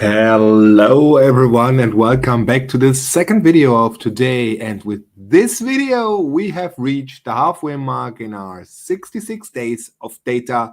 Hello everyone and welcome back to the second video of today. And with this video we have reached the halfway mark in our 66 days of data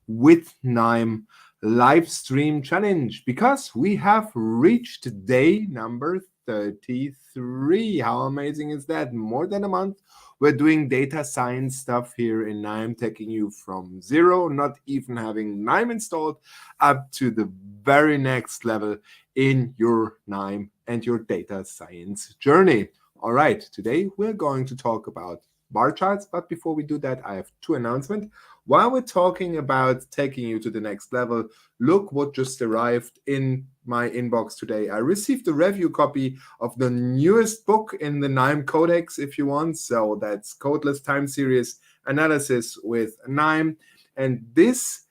with KNIME live stream challenge, because we have reached day number 33. How amazing is that? More than a month we're doing data science stuff here in KNIME, taking you from zero, not even having KNIME installed, up to the very next level in your KNIME and your data science journey. All right, today we're going to talk about bar charts, but before we do that, I have two announcements. While we're talking about taking you to the next level, look what just arrived in my inbox today. I received a review copy of the newest book in the KNIME Codex, if you want. So that's Codeless Time Series Analysis with KNIME. And this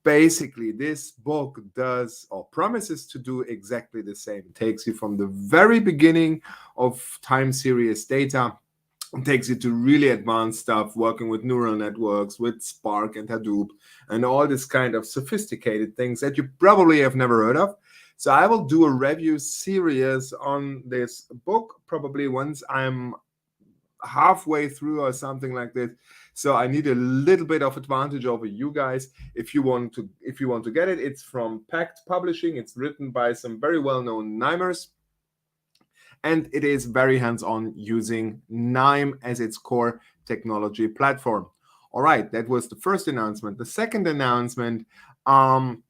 book does or promises to do exactly the same. It takes you from the very beginning of time series data. It takes you to really advanced stuff, working with neural networks, with Spark and Hadoop, and all this kind of sophisticated things that you probably have never heard of. So I will do a review series on this book, probably once I'm halfway through or something like this. So I need a little bit of advantage over you guys. If you want to get it, it's from Pact Publishing. It's written by some very well-known KNIMers. And it is very hands-on, using KNIME as its core technology platform. All right, that was the first announcement. The second announcement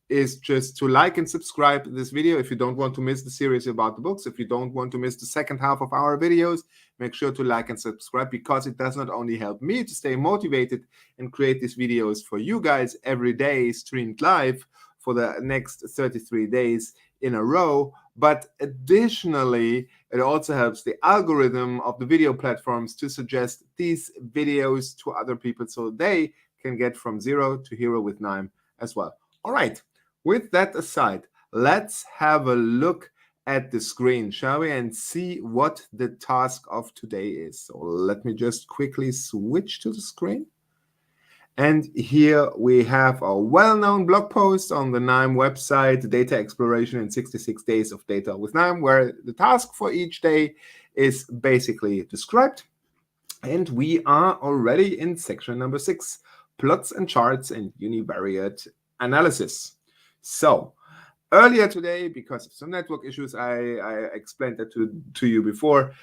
is just to like and subscribe to this video if you don't want to miss the series about the books. If you don't want to miss the second half of our videos, make sure to like and subscribe, because it does not only help me to stay motivated and create these videos for you guys every day, streamed live for the next 33 days in a row, but additionally, it also helps the algorithm of the video platforms to suggest these videos to other people so they can get from zero to hero with KNIME as well. All right, with that aside, let's have a look at the screen, shall we, and see what the task of today is. So let me just quickly switch to the screen. And here we have a well-known blog post on the KNIME website, Data Exploration in 66 Days of Data with KNIME, where the task for each day is basically described. And we are already in section number 6, Plots and Charts and Univariate Analysis. So earlier today, because of some network issues, I explained that to you before,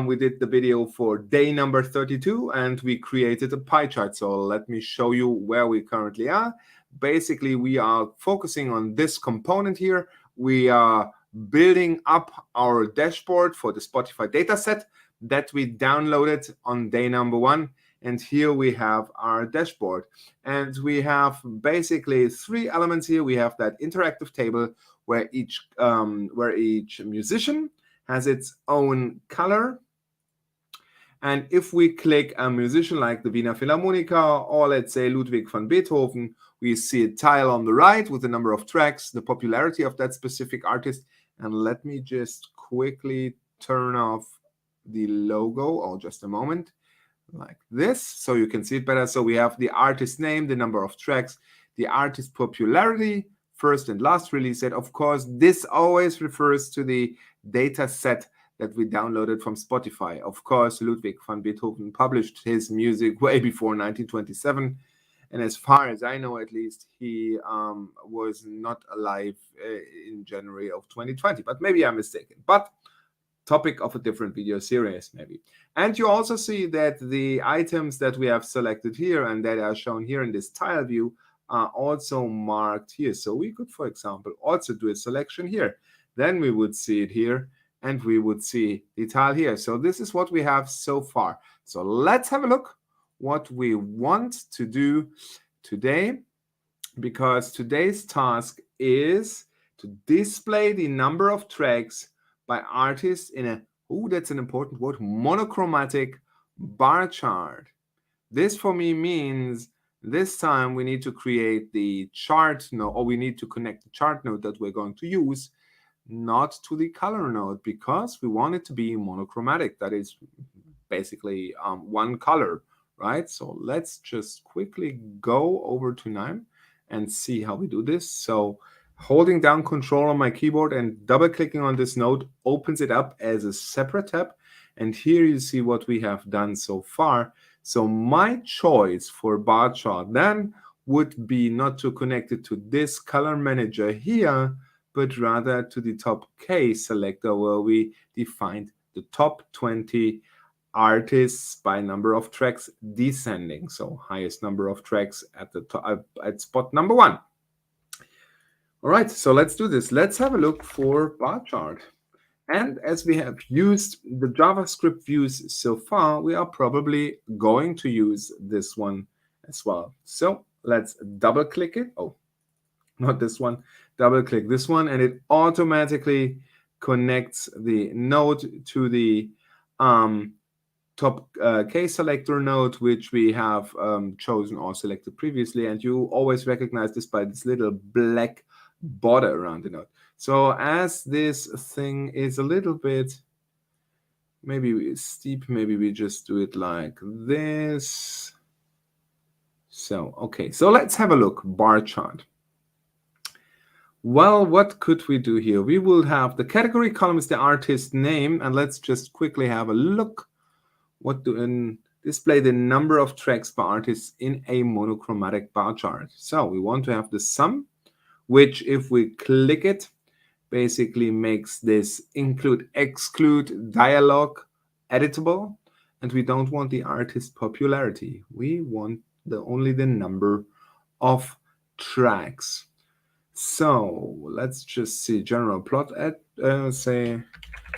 we did the video for day number 32, and we created a pie chart. So let me show you where we currently are. Basically, we are focusing on this component here. We are building up our dashboard for the Spotify data set that we downloaded on day number 1. And here we have our dashboard. And we have basically 3 elements here. We have that interactive table where each musician has its own color. And if we click a musician like the Wiener Philharmoniker, or let's say Ludwig van Beethoven, we see a tile on the right with the number of tracks, the popularity of that specific artist. And let me just quickly turn off the logo, or just a moment, like this, so you can see it better. So we have the artist name, the number of tracks, the artist popularity, first and last release date. Of course, this always refers to the data set that we downloaded from Spotify. Of course, Ludwig van Beethoven published his music way before 1927. And as far as I know, at least, he was not alive in January of 2020. But maybe I'm mistaken. But topic of a different video series, maybe. And you also see that the items that we have selected here and that are shown here in this tile view are also marked here. So we could, for example, also do a selection here. Then we would see it here, and we would see the tile here. So this is what we have so far. So let's have a look what we want to do today, because today's task is to display the number of tracks by artists in a, that's an important word, monochromatic bar chart. This for me means this time we need to create the chart node, or we need to connect the chart node that we're going to use, not to the color node, because we want it to be monochromatic. That is basically one color, right? So let's just quickly go over to KNIME and see how we do this. So Holding down Control on my keyboard and double clicking on this node opens it up as a separate tab. And here you see what we have done so far. So my choice for bar chart then would be not to connect it to this color manager here, but rather to the top K selector where we defined the top 20 artists by number of tracks descending. So highest number of tracks at the top, at spot number 1. All right, so let's do this. Let's have a look for bar chart. And as we have used the JavaScript views so far, we are probably going to use this one as well. So let's double click it. Oh, not this one. Double click this one, and it automatically connects the node to the top K selector node, which we have chosen or selected previously. And you always recognize this by this little black border around the node. So as this thing is a little bit maybe steep, maybe we just do it like this. So, okay, so let's have a look. Bar chart. Well, what could we do here? We will have the category column is the artist name, and let's just quickly have a look. What do display the number of tracks by artists in a monochromatic bar chart. So we want to have the sum, which if we click it, basically makes this include exclude dialog editable, and we don't want the artist popularity. We want only the number of tracks. So let's just see general plot at say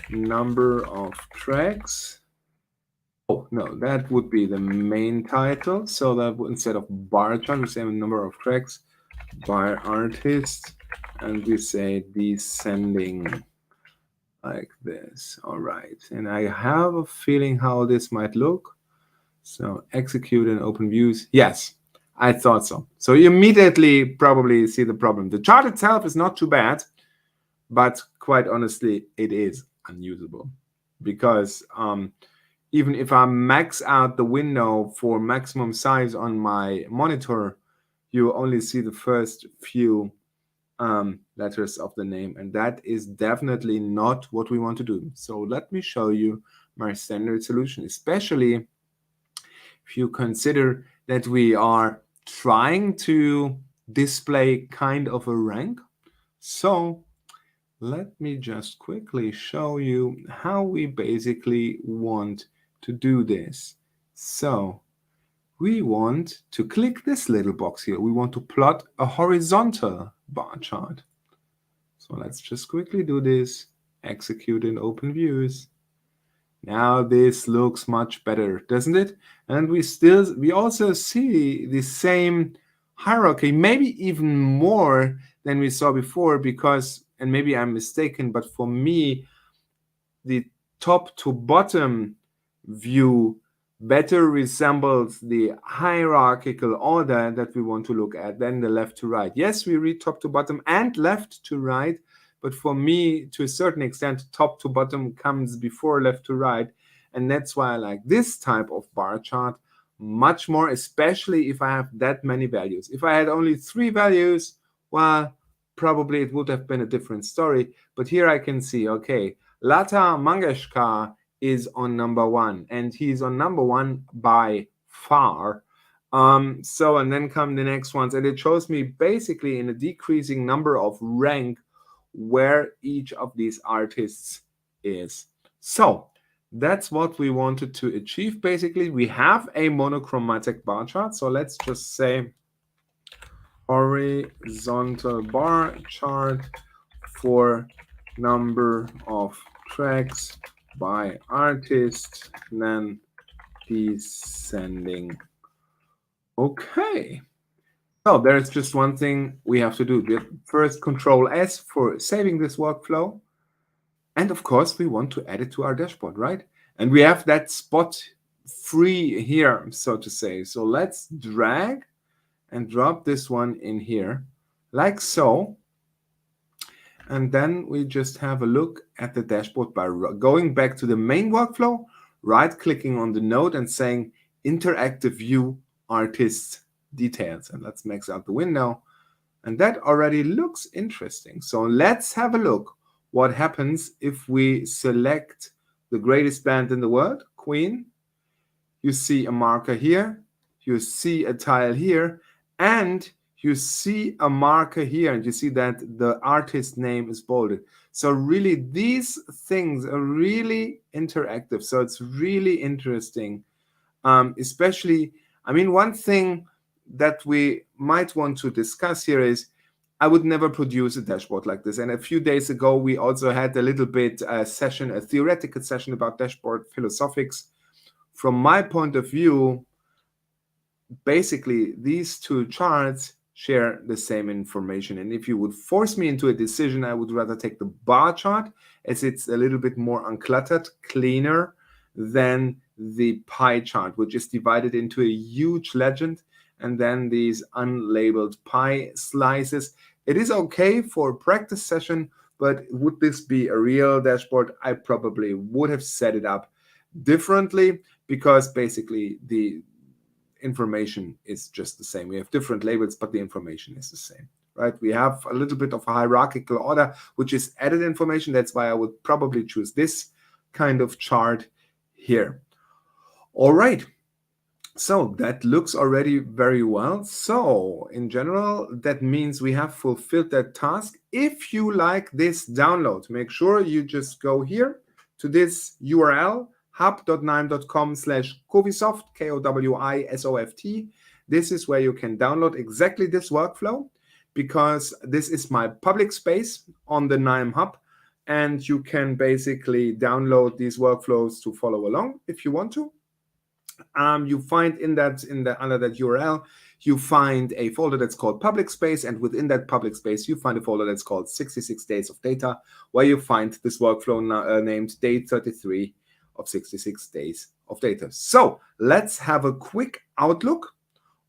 number of tracks. Oh no, that would be the main title. So that instead of bar chart, we say number of tracks by artist, and we say descending like this. All right, and I have a feeling how this might look. So execute and open views. Yes, I thought so. So you immediately probably see the problem. The chart itself is not too bad, but quite honestly, it is unusable because even if I max out the window for maximum size on my monitor, you only see the first few letters of the name, and that is definitely not what we want to do. So let me show you my standard solution, especially if you consider that we are trying to display kind of a rank. So let me just quickly show you how we basically want to do this. So we want to click this little box here. We want to plot a horizontal bar chart. So let's just quickly do this, execute and open views. Now this looks much better, doesn't it? And we also see the same hierarchy, maybe even more than we saw before, because, and maybe I'm mistaken, but for me, the top to bottom view better resembles the hierarchical order that we want to look at than the left to right. Yes, we read top to bottom and left to right, but for me, to a certain extent, top to bottom comes before left to right, and that's why I like this type of bar chart much more, especially if I have that many values. If I had only 3 values, well, probably it would have been a different story, but here I can see, okay, Lata Mangeshkar is on number 1, and he's on number 1 by far. So, and then come the next ones, and it shows me basically in a decreasing number of rank where each of these artists is. So that's what we wanted to achieve. Basically, we have a monochromatic bar chart. So let's just say horizontal bar chart for number of tracks by artist, then descending. Okay. So there's just one thing we have to do. First, Control S for saving this workflow. And of course, we want to add it to our dashboard, right? And we have that spot free here, so to say. So let's drag and drop this one in here, like so. And then we just have a look at the dashboard by going back to the main workflow, right-clicking on the node and saying Interactive View Artist Details. And let's max out the window. And that already looks interesting. So let's have a look what happens if we select the greatest band in the world, Queen. You see a marker here, you see a tile here, and you see a marker here, and you see that the artist name is bolded. So really, these things are really interactive. So it's really interesting. Especially, I mean, one thing that we might want to discuss here is I would never produce a dashboard like this. And a few days ago, we also had a little bit a theoretical session about dashboard philosophics. From my point of view, basically, these two charts share the same information. And if you would force me into a decision, I would rather take the bar chart, as it's a little bit more uncluttered, cleaner than the pie chart, which is divided into a huge legend and then these unlabeled pie slices. It is okay for a practice session, but would this be a real dashboard? I probably would have set it up differently, because basically the information is just the same. We have different labels, but the information is the same, right? We have a little bit of a hierarchical order, which is added information. That's why I would probably choose this kind of chart here. All right. So that looks already very well. So in general, that means we have fulfilled that task. If you like this download, make sure you just go here to this URL, hub.knime.com/kowisoft, KOWISOFT. This is where you can download exactly this workflow, because this is my public space on the KNIME Hub, and you can basically download these workflows to follow along if you want to. You find under that URL, you find a folder that's called public space, and within that public space, you find a folder that's called 66 days of data, where you find this workflow named day 33 of 66 days of data. So let's have a quick outlook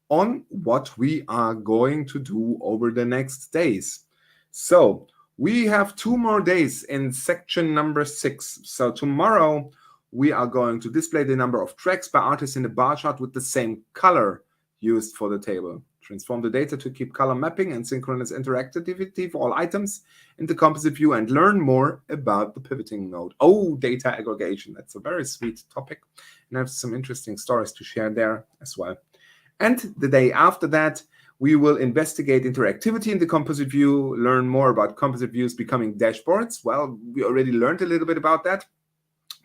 on what we are going to do over the next days. So we have 2 more days in section number 6. So tomorrow we are going to display the number of tracks by artist in the bar chart with the same color used for the table. Transform the data to keep color mapping and synchronous interactivity for all items in the composite view, and learn more about the pivoting node. Oh, data aggregation. That's a very sweet topic. And I have some interesting stories to share there as well. And the day after that, we will investigate interactivity in the composite view, learn more about composite views becoming dashboards. Well, we already learned a little bit about that,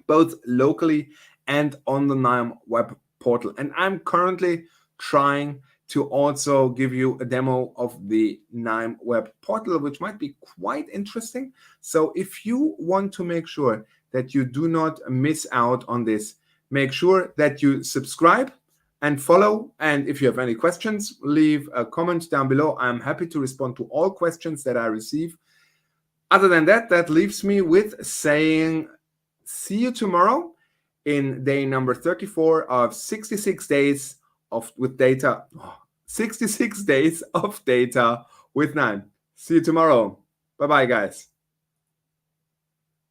both locally and on the KNIME web portal. And I'm currently trying to also give you a demo of the KNIME web portal, which might be quite interesting. So if you want to make sure that you do not miss out on this, make sure that you subscribe and follow. And if you have any questions, leave a comment down below. I'm happy to respond to all questions that I receive. Other than that, that leaves me with saying, see you tomorrow in day number 34 of 66 days with data. 66 days of data with KNIME. See you tomorrow. Bye-bye, guys.